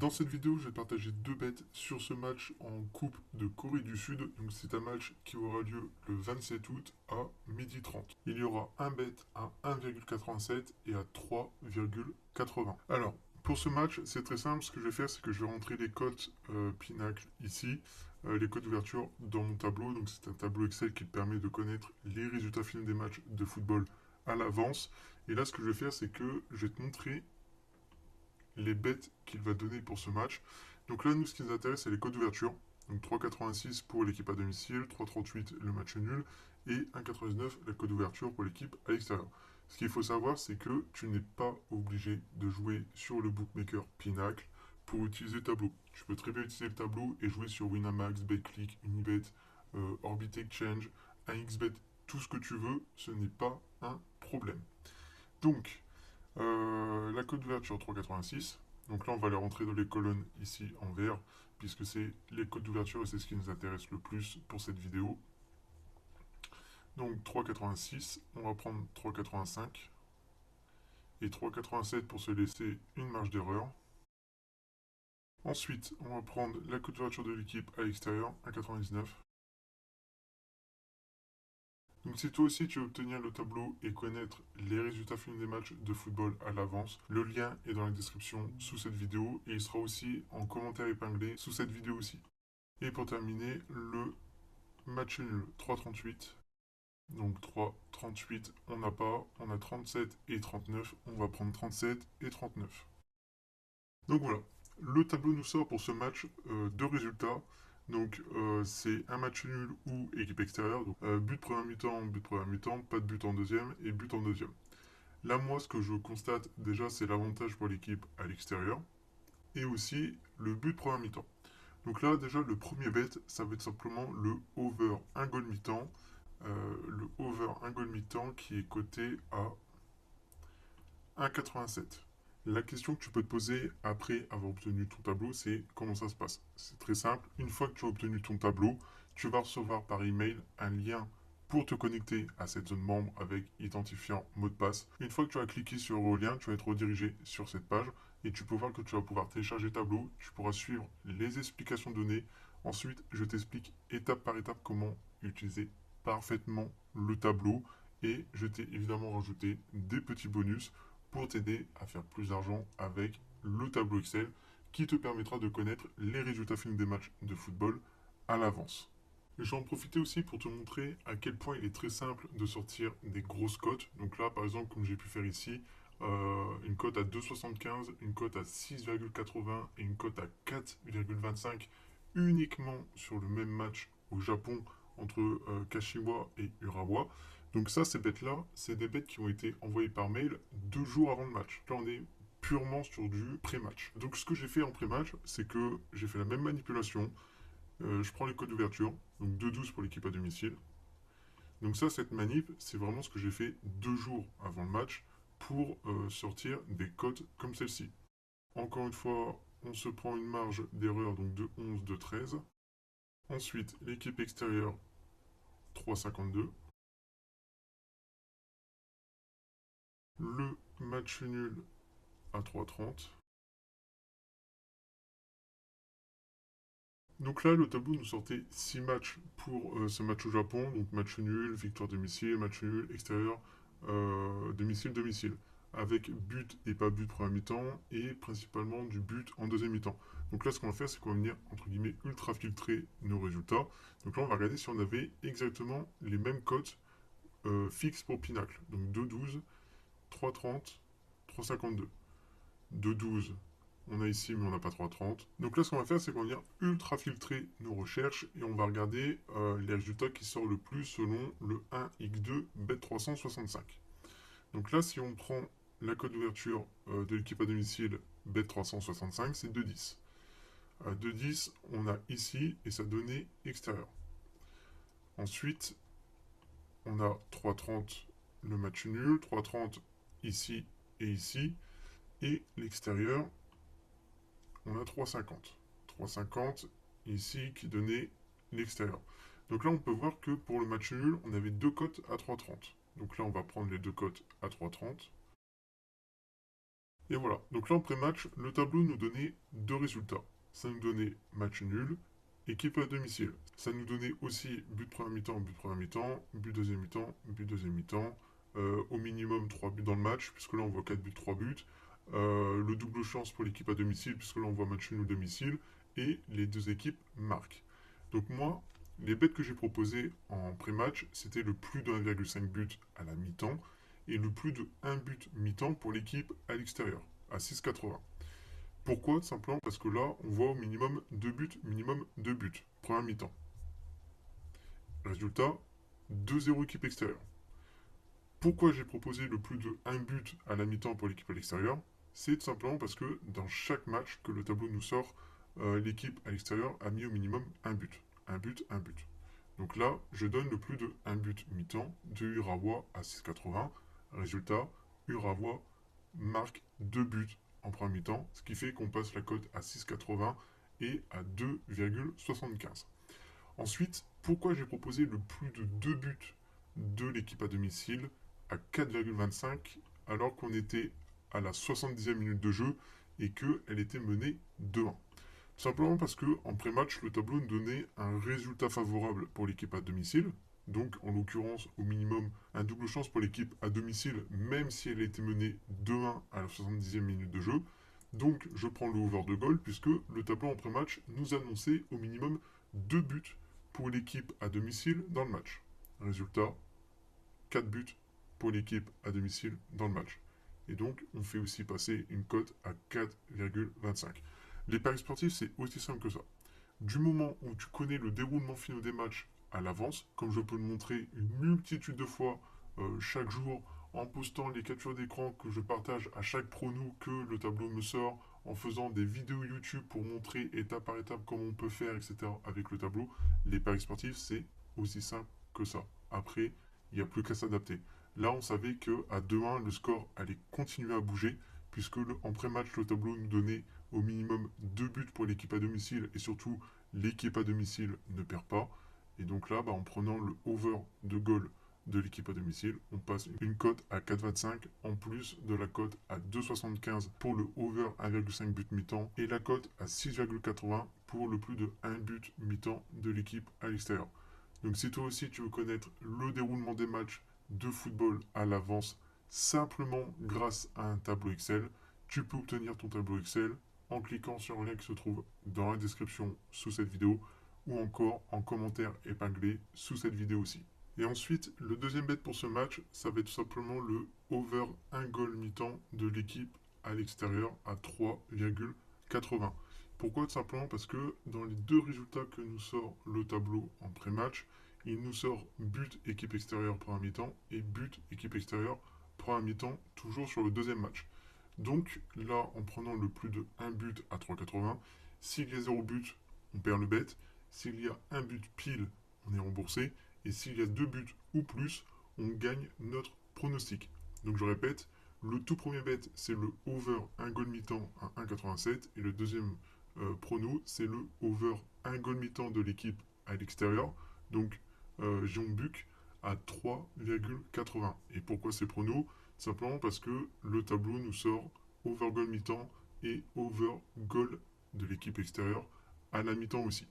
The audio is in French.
Dans cette vidéo, je vais partager deux bets sur ce match en Coupe de Corée du Sud. Donc c'est un match qui aura lieu le 27 août à 12h30. Il y aura un bet à 1,87 et à 3,80. Alors, pour ce match, c'est très simple. Ce que je vais faire, c'est que je vais rentrer les cotes Pinacle ici, les cotes d'ouverture dans mon tableau. Donc c'est un tableau Excel qui permet de connaître les résultats finaux des matchs de football à l'avance. Et là, ce que je vais faire, c'est que je vais te montrer les bêtes qu'il va donner pour ce match. Donc là, nous, ce qui nous intéresse, c'est les codes d'ouverture. Donc 3,86 pour l'équipe à domicile, 3,38 le match nul et 1,99 la code d'ouverture pour l'équipe à l'extérieur. Ce qu'il faut savoir, c'est que tu n'es pas obligé de jouer sur le bookmaker Pinacle pour utiliser le tableau. Tu peux très bien utiliser le tableau et jouer sur Winamax, BetClick, Unibet, Orbit Exchange, 1xBet, tout ce que tu veux, ce n'est pas un problème. Donc, la code d'ouverture 3,86. Donc là, on va les rentrer dans les colonnes ici en vert, puisque c'est les codes d'ouverture et c'est ce qui nous intéresse le plus pour cette vidéo. Donc 3,86, on va prendre 3,85 et 3,87 pour se laisser une marge d'erreur. Ensuite, on va prendre la code d'ouverture de l'équipe à l'extérieur, 1,99. Donc si toi aussi tu veux obtenir le tableau et connaître les résultats finaux des matchs de football à l'avance, le lien est dans la description sous cette vidéo et il sera aussi en commentaire épinglé sous cette vidéo aussi. Et pour terminer, le match nul 3,38. Donc 3,38 on n'a pas, on a 37 et 39, on va prendre 37 et 39. Donc voilà, le tableau nous sort pour ce match deux résultats. Donc c'est un match nul ou équipe extérieure. Donc, but première mi-temps, pas de but en deuxième et but en deuxième. Là, moi, ce que je constate déjà, c'est l'avantage pour l'équipe à l'extérieur et aussi le but première mi-temps. Donc là, déjà, le premier bet, ça va être simplement le over 1 goal mi-temps. Le over 1 goal mi-temps qui est coté à 1,87. La question que tu peux te poser après avoir obtenu ton tableau, c'est comment ça se passe. C'est très simple. Une fois que tu as obtenu ton tableau, tu vas recevoir par email un lien pour te connecter à cette zone membre avec identifiant mot de passe. Une fois que tu as cliqué sur le lien, tu vas être redirigé sur cette page et tu peux voir que tu vas pouvoir télécharger le tableau. Tu pourras suivre les explications données. Ensuite, je t'explique étape par étape comment utiliser parfaitement le tableau et je t'ai évidemment rajouté des petits bonus pour t'aider à faire plus d'argent avec le tableau Excel qui te permettra de connaître les résultats finaux des matchs de football à l'avance. Je vais en profiter aussi pour te montrer à quel point il est très simple de sortir des grosses cotes. Donc là, par exemple, comme j'ai pu faire ici, une cote à 2,75, une cote à 6,80 et une cote à 4,25 uniquement sur le même match au Japon entre Kashiwa et Urawa. Donc ça, ces bêtes-là, c'est des bêtes qui ont été envoyées par mail 2 jours avant le match. Là, on est purement sur du pré-match. Donc ce que j'ai fait en pré-match, c'est que j'ai fait la même manipulation. Je prends les codes d'ouverture, donc 2,12 pour l'équipe à domicile. Donc ça, cette manip, c'est vraiment ce que j'ai fait 2 jours avant le match pour sortir des cotes comme celle-ci. Encore une fois, on se prend une marge d'erreur donc de 11, de 13. Ensuite, l'équipe extérieure, 3,52. Le match nul à 3,30. Donc là, le tableau nous sortait 6 matchs pour ce match au Japon. Donc match nul, victoire domicile, match nul, extérieur, domicile, domicile. Avec but et pas but première mi-temps et principalement du but en deuxième mi-temps. Donc là, ce qu'on va faire, c'est qu'on va venir, entre guillemets, ultra filtrer nos résultats. Donc là, on va regarder si on avait exactement les mêmes cotes fixes pour Pinacle. Donc 2,12, 3,30, 3,52. 2,12, on a ici, mais on n'a pas 3,30. Donc là, ce qu'on va faire, c'est qu'on va venir ultra filtrer nos recherches et on va regarder les résultats qui sortent le plus selon le 1x2 Bet365. Donc là, si on prend la cote d'ouverture de l'équipe à domicile Bet365, c'est 2,10. 2,10, on a ici et ça donnait extérieur. Ensuite, on a 3,30 le match nul, 3,30 ici et ici. Et l'extérieur, on a 3,50. 3,50 ici qui donnait l'extérieur. Donc là, on peut voir que pour le match nul, on avait deux cotes à 3,30. Donc là, on va prendre les deux cotes à 3,30. Et voilà. Donc là, en pré-match, le tableau nous donnait deux résultats. Ça nous donnait match nul, équipe à domicile. Ça nous donnait aussi but première mi-temps, but première mi-temps, but deuxième mi-temps, but deuxième mi-temps. Au minimum 3 buts dans le match, puisque là on voit 4 buts, 3 buts. Le double chance pour l'équipe à domicile, puisque là on voit match nul domicile. Et les deux équipes marquent. Donc moi, les bêtes que j'ai proposées en pré-match, c'était le plus de 1,5 but à la mi-temps et le plus de 1 but mi-temps pour l'équipe à l'extérieur, à 6,80. Pourquoi? Simplement parce que là, on voit au minimum 2 buts, minimum 2 buts, première mi-temps. Résultat, 2-0 équipe extérieure. Pourquoi j'ai proposé le plus de 1 but à la mi-temps pour l'équipe à l'extérieur? C'est tout simplement parce que dans chaque match que le tableau nous sort, l'équipe à l'extérieur a mis au minimum un but. Un but, un but. Donc là, je donne le plus de 1 but mi-temps de Urawa à 6,80. Résultat, Urawa marque 2 buts en première mi-temps, ce qui fait qu'on passe la cote à 6,80 et à 2,75. Ensuite, pourquoi j'ai proposé le plus de 2 buts de l'équipe à domicile à 4,25 alors qu'on était à la 70e minute de jeu et qu'elle était menée 2-1? Simplement parce que en pré-match, le tableau nous donnait un résultat favorable pour l'équipe à domicile. Donc, en l'occurrence, au minimum, un double chance pour l'équipe à domicile, même si elle était menée 2-1 à la 70e minute de jeu. Donc, je prends le over de goal, puisque le tableau en pré-match nous annonçait au minimum 2 buts pour l'équipe à domicile dans le match. Résultat, 4 buts pour l'équipe à domicile dans le match. Et donc, on fait aussi passer une cote à 4,25. Les paris sportifs, c'est aussi simple que ça. Du moment où tu connais le déroulement final des matchs à l'avance, comme je peux le montrer une multitude de fois chaque jour, en postant les captures d'écran que je partage à chaque prono que le tableau me sort, en faisant des vidéos YouTube pour montrer étape par étape comment on peut faire, etc. avec le tableau, les paris sportifs, c'est aussi simple que ça. Après, il n'y a plus qu'à s'adapter. Là, on savait qu'à 2-1, le score allait continuer à bouger, puisque en pré-match, le tableau nous donnait au minimum 2 buts pour l'équipe à domicile, et surtout, l'équipe à domicile ne perd pas. Et donc là, en prenant le over de goal de l'équipe à domicile, on passe une cote à 4,25 en plus de la cote à 2,75 pour le over 1,5 but mi-temps et la cote à 6,80 pour le plus de 1 but mi-temps de l'équipe à l'extérieur. Donc si toi aussi tu veux connaître le déroulement des matchs de football à l'avance simplement grâce à un tableau Excel, tu peux obtenir ton tableau Excel en cliquant sur le lien qui se trouve dans la description sous cette vidéo ou encore en commentaire épinglé sous cette vidéo aussi. Et ensuite, le deuxième bet pour ce match, ça va être tout simplement le over 1 goal mi-temps de l'équipe à l'extérieur à 3,80. Pourquoi? Tout simplement parce que dans les deux résultats que nous sort le tableau en pré-match, il nous sort but équipe extérieure première mi-temps et but équipe extérieure première mi-temps, toujours sur le deuxième match. Donc là, en prenant le plus de 1 but à 3,80, s'il y a 0 but, on perd le bet. S'il y a un but pile, on est remboursé. Et s'il y a 2 buts ou plus, on gagne notre pronostic. Donc je répète, le tout premier bet, c'est le over 1 goal mi-temps à 1,87. Et le deuxième prono, c'est le over 1 goal mi-temps de l'équipe à l'extérieur. Donc Jeonbuk à 3,80. Et pourquoi ces pronos? Simplement parce que le tableau nous sort over goal mi-temps et over goal de l'équipe extérieure à la mi-temps aussi.